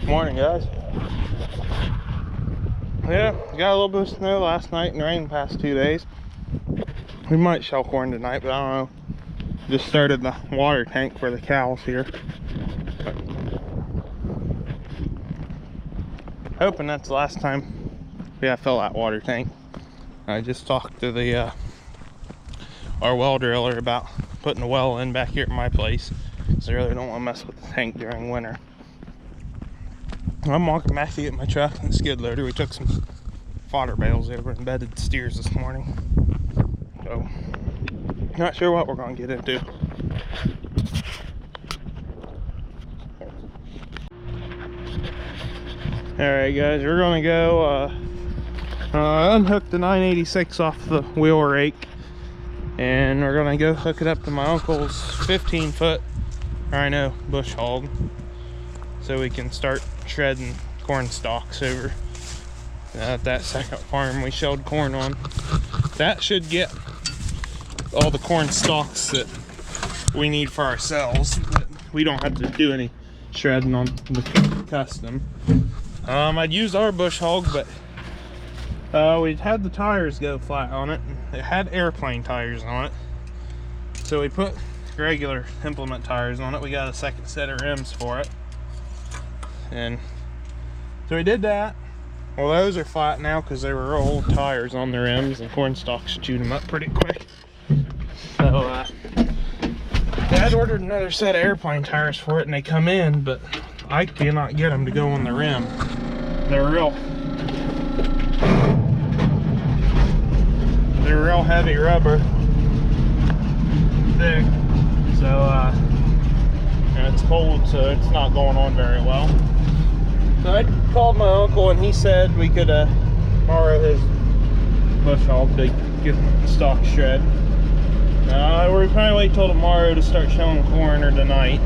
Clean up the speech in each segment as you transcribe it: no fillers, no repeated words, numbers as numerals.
Morning, guys. Yeah, got a little bit of snow last night and rain the past 2 days. We might shell corn tonight, but I don't know. Just started the water tank for the cows here. But hoping that's the last time we have to fill that water tank. I just talked to the our well driller about putting a well in back here at my place, so I really don't want to mess with the tank during winter. I'm walking back to get my truck and the skid loader. We took some fodder bales over and bedded steers this morning, so not sure what we're going to get into. Alright guys, we're going to go unhook the 986 off the wheel rake, and we're going to go hook it up to my uncle's 15-foot rhino bush hog so we can start shredding corn stalks over at that second farm we shelled corn on. That should get all the corn stalks that we need for ourselves, but we don't have to do any shredding on the custom. I'd use our bush hog, but we'd had the tires go flat on it. It had airplane tires on it, so we put regular implement tires on it. We got a second set of rims for it, and so we did that. Well, those are flat now because they were old tires on the rims, and corn stalks chewed them up pretty quick. So Dad ordered another set of airplane tires for it, and they come in, but I cannot get them to go on the rim. They're real heavy rubber, thick, so and it's cold, so it's not going on very well. So I called my uncle, and he said we could borrow his bush hog to get the stock shred. We're trying to wait till tomorrow to start shelling corn, or tonight,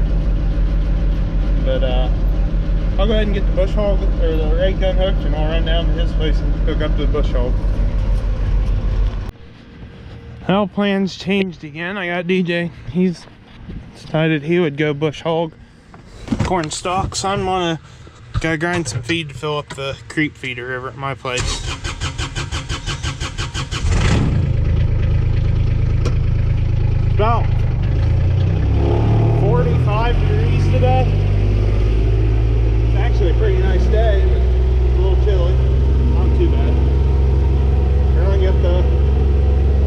but I'll go ahead and get the bush hog or the rake unhooked, and I'll run down to his place and hook up to the bush hog. Well, plans changed again. I got DJ. He's decided he would go bush hog corn stalks. I'm gonna go grind some feed to fill up the creep feeder over at my place. About 45 degrees today. It's actually a pretty nice day, but a little chilly. Not too bad. We're gonna get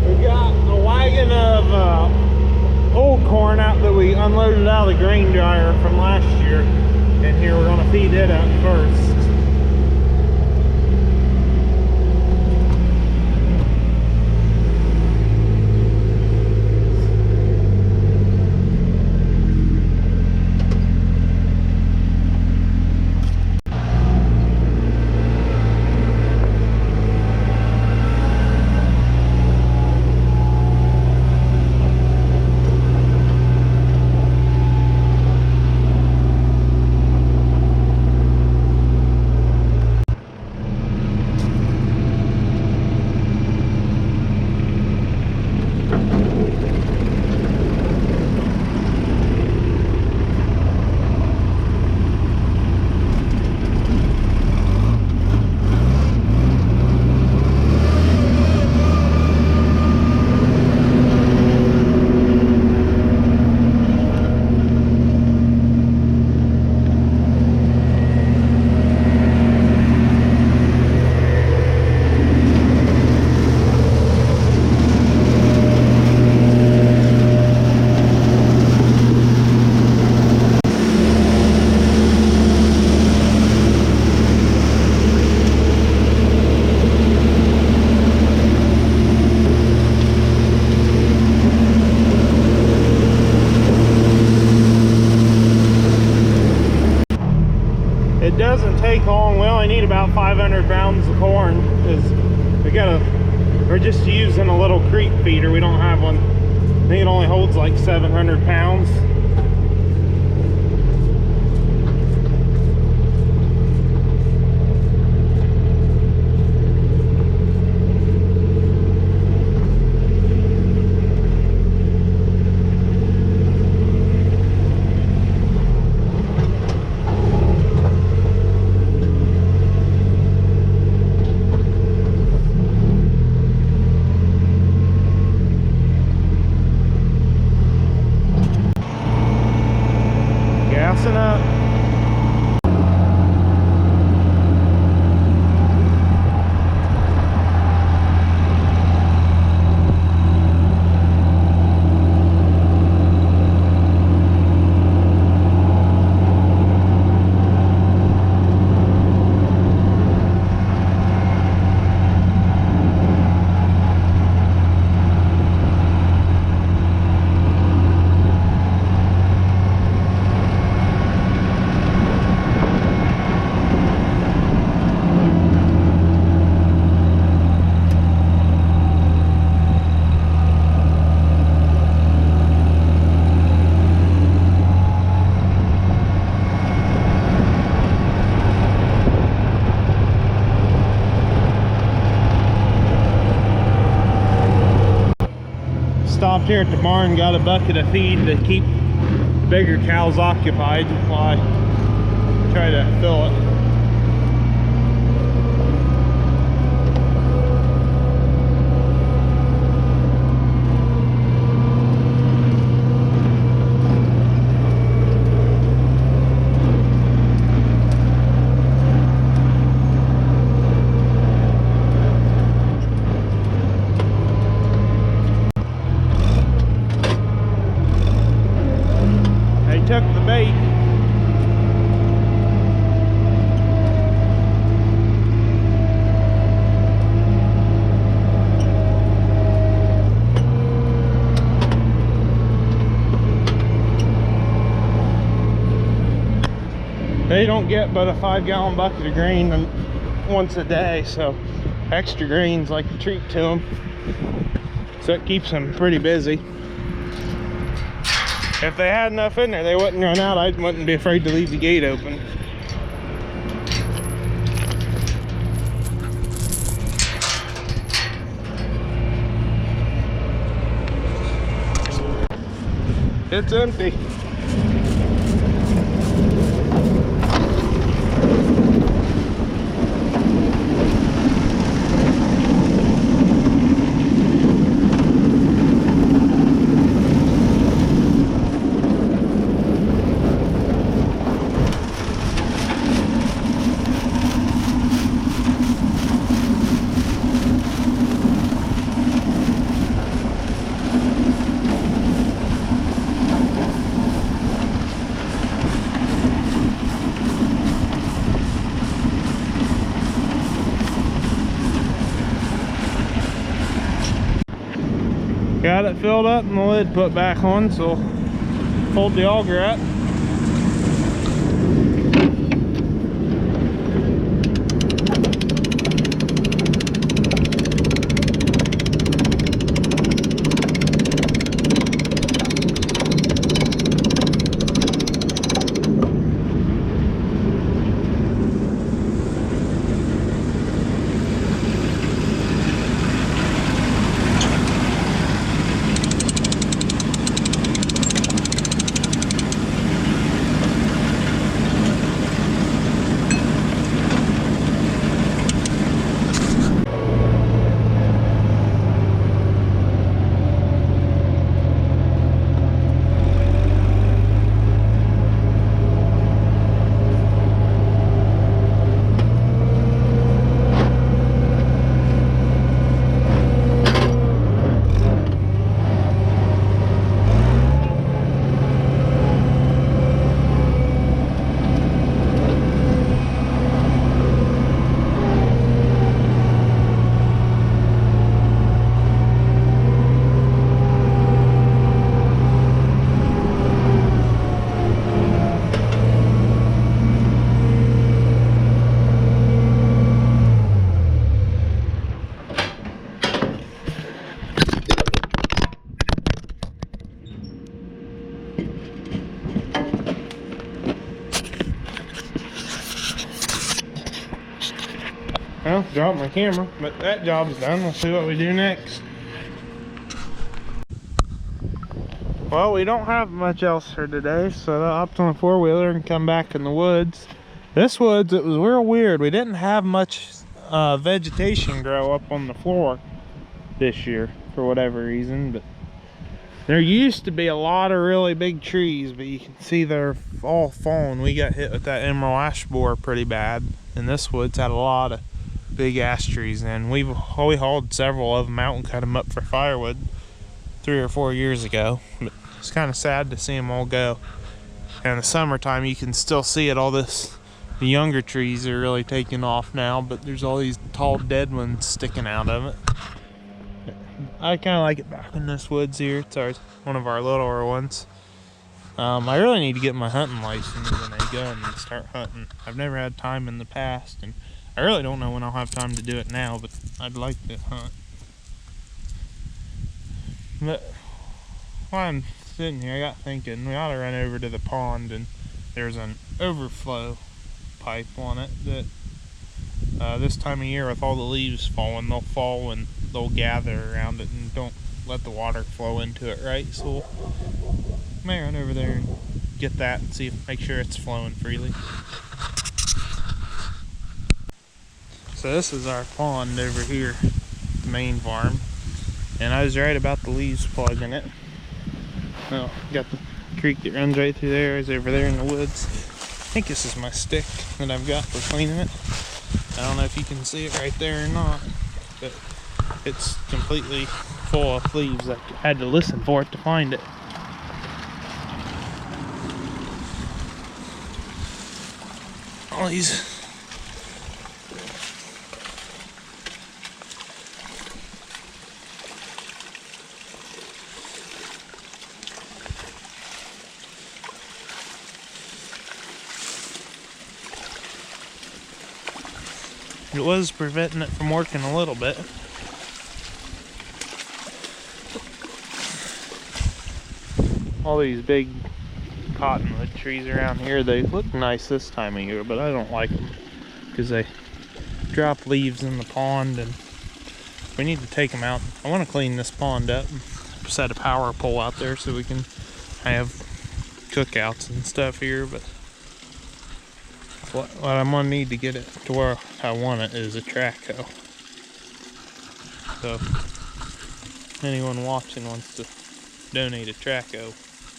we've got a wagon of old corn out that we unloaded out of the grain dryer from last year, and here we're gonna feed it up first. It doesn't take long. We only need about 500 pounds of corn because we're just using a little creep feeder. We don't have one. I think it only holds like 700 pounds. gassing up. Stopped here at the barn, got a bucket of feed to keep bigger cows occupied while I try to fill it. Took the bait. They don't get but a 5-gallon bucket of grain once a day, so extra grain's like a treat to them. So it keeps them pretty busy. If they had enough in there, they wouldn't run out. I wouldn't be afraid to leave the gate open. It's empty. Got it filled up and the lid put back on, so hold the auger up. Well, dropped my camera, but that job's done. We'll see what we do next. Well, we don't have much else for today, so I hopped on a four-wheeler and come back in the woods. This woods, it was real weird. We didn't have much vegetation grow up on the floor this year for whatever reason, but There used to be a lot of really big trees, but you can see they're all fallen. We got hit with that emerald ash borer pretty bad, and this wood's had a lot of big ash trees, and we hauled several of them out and cut them up for firewood 3 or 4 years ago. But it's kind of sad to see them all go. And in the summertime, you can still see it. The younger trees are really taking off now, but there's all these tall dead ones sticking out of it. I kind of like it back in this woods here. It's one of our littler ones. I really need to get my hunting license and a gun and start hunting. I've never had time in the past, and I really don't know when I'll have time to do it now, but I'd like to hunt. But while I'm sitting here, I got thinking we ought to run over to the pond, and there's an overflow pipe on it that this time of year with all the leaves falling, they'll fall and they'll gather around it and don't let the water flow into it, right? So we'll may run over there and get that and make sure it's flowing freely. So this is our pond over here, the main farm, and I was right about the leaves plugging it. Well, got the creek that runs right through there, is over there in the woods. I think this is my stick that I've got for cleaning it. I don't know if you can see it right there or not, but it's completely full of leaves. I had to listen for it to find it. All these it was preventing it from working a little bit. All these big cottonwood trees around here, they look nice this time of year, but I don't like them because they drop leaves in the pond, and we need to take them out. I want to clean this pond up, set a power pole out there so we can have cookouts and stuff here, but what I'm gonna need to get it to where I want it is a track hoe. So if anyone watching wants to donate a track hoe,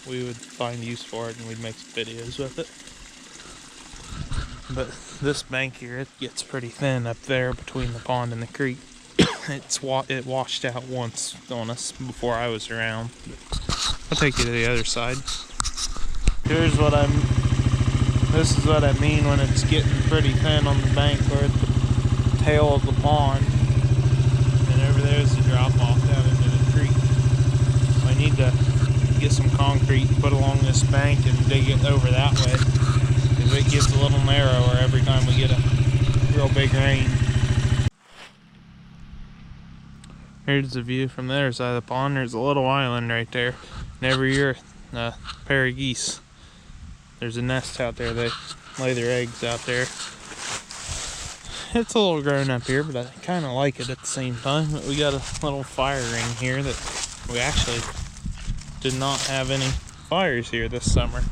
we would find use for it and we'd make some videos with it. But this bank here, it gets pretty thin up there between the pond and the creek. It washed out once on us before I was around. I'll take you to the other side. This is what I mean when it's getting pretty thin on the bank. We're at the tail of the pond, and over there is the drop off down into the creek. So I need to get some concrete and put along this bank and dig it over that way, because it gets a little narrower every time we get a real big rain. Here's the view from the other side of the pond. There's a little island right there, and every year a pair of geese, there's a nest out there. They lay their eggs out there. It's a little grown up here, but I kind of like it at the same time. But we got a little fire ring here that we actually did not have any fires here this summer.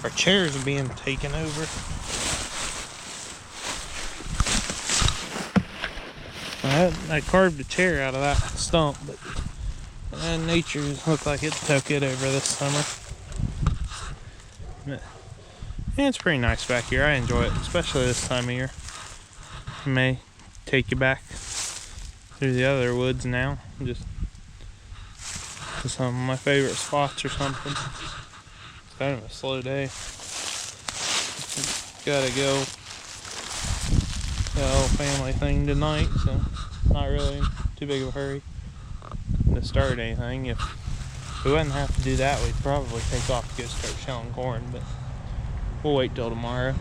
Our chairs are being taken over. I carved a chair out of that stump, but nature looked like it took it over this summer. Yeah, it's pretty nice back here. I enjoy it, especially this time of year. I may take you back through the other woods now, just to some of my favorite spots or something. It's kind of a slow day. Gotta go. Got a little family thing tonight, so not really in too big of a hurry to start anything. If we wouldn't have to do that, we'd probably take off to go start shelling corn, but we'll wait till tomorrow.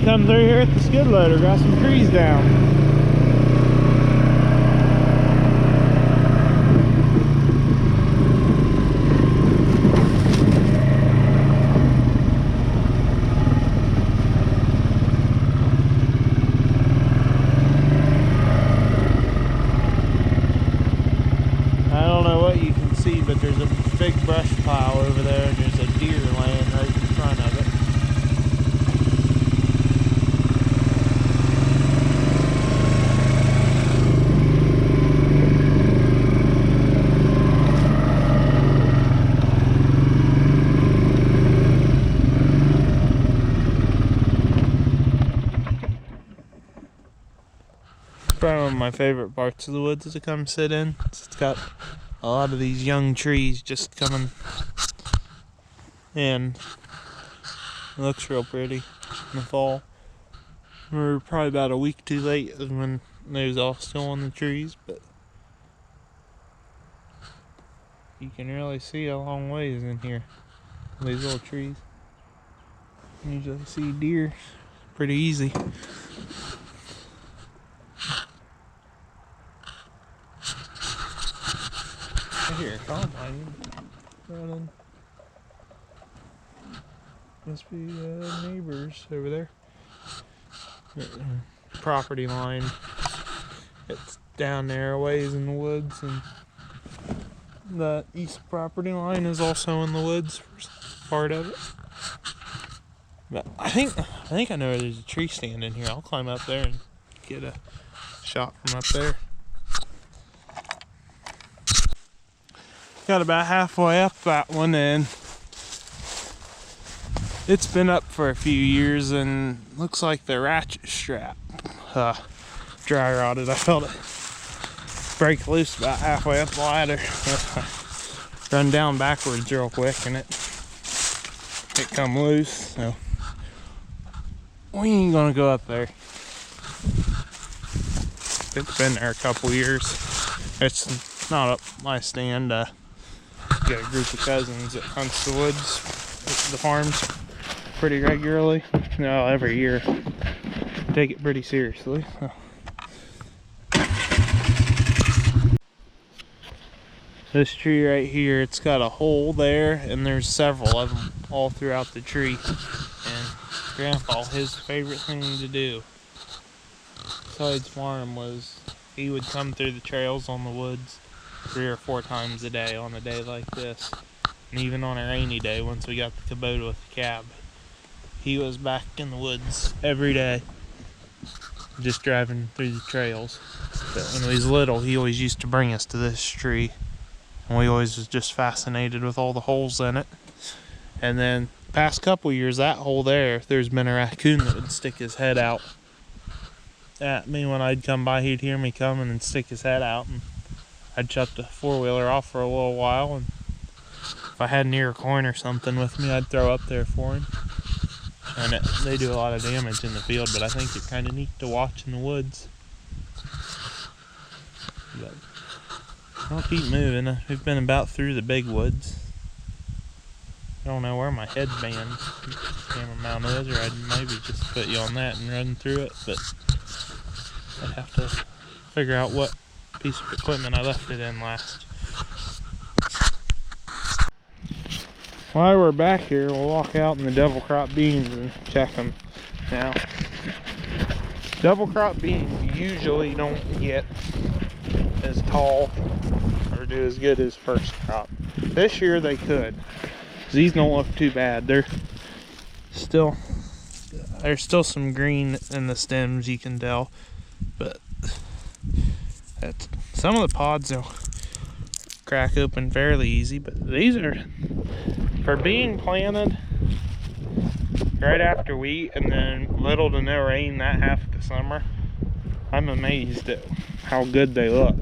come through here at the skid loader, got some trees down. I don't know what you can see, but there's a big brush pile over there, and there's a deer laying right in front of it. Probably one of my favorite parts of the woods to come sit in. It's got a lot of these young trees just coming in. It looks real pretty in the fall. We're probably about a week too late when they was all still on the trees, but you can really see a long ways in here. These little trees. You usually see deer pretty easy. Here, combine running. Must be neighbors over there. Property line. It's down there a ways in the woods, and the east property line is also in the woods for part of it. But I think I know where there's a tree stand in here. I'll climb up there and get a shot from up there. Got about halfway up that one, and it's been up for a few years, and looks like the Ratchet Strap dry rotted. I felt it break loose about halfway up the ladder. Run down backwards real quick, and it come loose. So we ain't gonna go up there. It's been there a couple years. It's not up my stand. Got a group of cousins that hunts the woods, the farms, pretty regularly. No, every year. Take it pretty seriously. This tree right here, it's got a hole there, and there's several of them all throughout the tree. And Grandpa, his favorite thing to do, besides farm, was he would come through the trails on the woods 3 or 4 times a day on a day like this. And even on a rainy day, once we got the Kubota with the cab, he was back in the woods every day, just driving through the trails. But when he was little, he always used to bring us to this tree, and we always was just fascinated with all the holes in it. And then past couple years, that hole there's been a raccoon that would stick his head out at me. When I'd come by, he'd hear me coming and stick his head out, and I'd shut the four-wheeler off for a little while, and if I had an ear coin or something with me, I'd throw up there for him. And they do a lot of damage in the field, but I think they're kind of neat to watch in the woods. But I'll keep moving. We've been about through the big woods. I don't know where my headband camera mount is, or I'd maybe just put you on that and run through it, but I'd have to figure out what piece of equipment I left it in last. While we're back here, we'll walk out in the double crop beans and check them. Now, double crop beans usually don't get as tall or do as good as first crop. This year they could. These don't look too bad. There's still some green in the stems, you can tell, but some of the pods will crack open fairly easy. But these are, for being planted right after wheat and then little to no rain that half of the summer, I'm amazed at how good they look.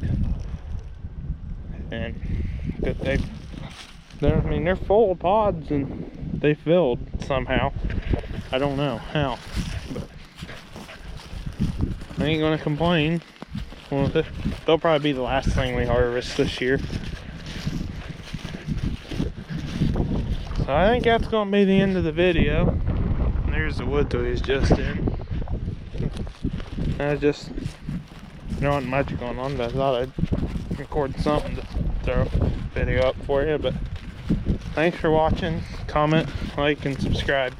And that they're full of pods, and they filled somehow. I don't know how, but I ain't gonna complain. Well, they'll probably be the last thing we harvest this year. So I think that's gonna be the end of the video. There's the woods we was just in. Just there wasn't much going on, but I thought I'd record something to throw a video up for you. But thanks for watching. Comment, like, and subscribe.